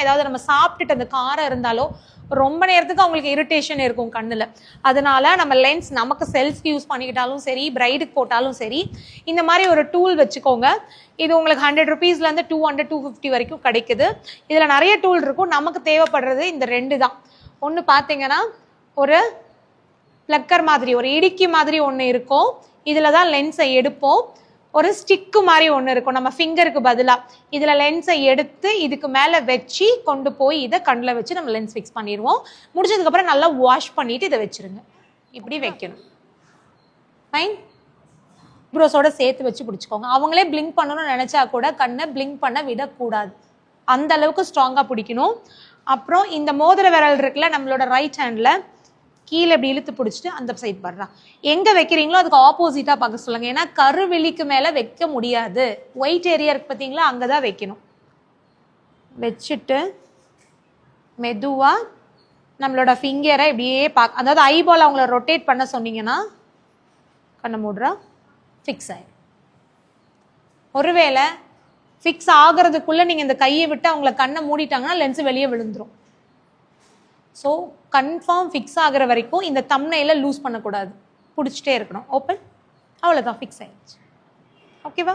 ஏதாவது நம்ம சாப்பிட்டுட்டு அந்த காரம் இருந்தாலோ ரொம்ப நேரத்துக்கு அவங்களுக்கு இரிட்டேஷன் இருக்கும் கண்ணில். அதனால நம்ம லென்ஸ் நமக்கு செல்ஃப்க்கு யூஸ் பண்ணிக்கிட்டாலும் சரி, பிரைடுக்கு போட்டாலும் சரி, இந்த மாதிரி ஒரு டூல் வச்சுக்கோங்க. இது உங்களுக்கு 100 rupeesலேருந்து 200 250 வரைக்கும் கிடைக்குது. இதில் நிறைய டூல் இருக்கும். நமக்கு தேவைப்படுறது இந்த 2 தான். ஒன்று பார்த்தீங்கன்னா ஒரு பிளக்கர் மாதிரி, ஒரு இடுக்கி மாதிரி ஒன்று இருக்கும். இதில் தான் லென்ஸை எடுப்போம். ஒரு ஸ்டிக்கு மாதிரி ஒன்று இருக்கும் நம்ம ஃபிங்கருக்கு பதிலாக. இதில் லென்ஸை எடுத்து இதுக்கு மேலே வச்சு கொண்டு போய் இதை கண்ணில் வச்சு நம்ம லென்ஸ் ஃபிக்ஸ் பண்ணிடுவோம். முடிச்சதுக்கப்புறம் நல்லா வாஷ் பண்ணிவிட்டு இதை வச்சுருங்க. இப்படி வைக்கணும். ஃபைன். ப்ரோஸோட சேர்த்து வச்சு பிடிச்சிக்கோங்க. அவங்களே பிளிங்க் பண்ணணும்னு நினச்சா கூட கண்ணை பிளிங்க் பண்ண விடக்கூடாது. அந்த அளவுக்கு ஸ்ட்ராங்காக பிடிக்கணும். அப்புறம் இந்த மோதிர விரல் இருக்குல்ல நம்மளோட ரைட் ஹேண்டில், கீழே இப்படி இழுத்து பிடிச்சிட்டு அந்த சைட் படுறா எங்கே வைக்கிறீங்களோ அதுக்கு ஆப்போசிட்டாக பார்க்க சொல்லுங்கள். ஏன்னா கருவிழிக்கு மேலே வைக்க முடியாது. ஒயிட் ஏரியா இருக்கு பார்த்தீங்களா, அங்கே தான் வைக்கணும். வச்சுட்டு மெதுவாக நம்மளோட ஃபிங்கரை இப்படியே அதாவது ஐபால் அவங்கள ரொட்டேட் பண்ண சொன்னீங்கன்னா கண்ணை மூடுறா ஃபிக்ஸ் ஆயிடும். ஒருவேளை ஃபிக்ஸ் ஆகிறதுக்குள்ளே நீங்கள் இந்த கையை விட்டு அவங்கள கண்ணை மூடிட்டாங்கன்னா லென்ஸு வெளியே விழுந்துடும். ஸோ கன்ஃபார்ம் ஃபிக்ஸ் ஆகிற வரைக்கும் இந்த தம்ப்நெயிலை லூஸ் பண்ணக்கூடாது, பிடிச்சிட்டே இருக்கணும். ஓப்பன். அவ்வளோதான், ஃபிக்ஸ் ஆயிடுச்சு. ஓகேவா?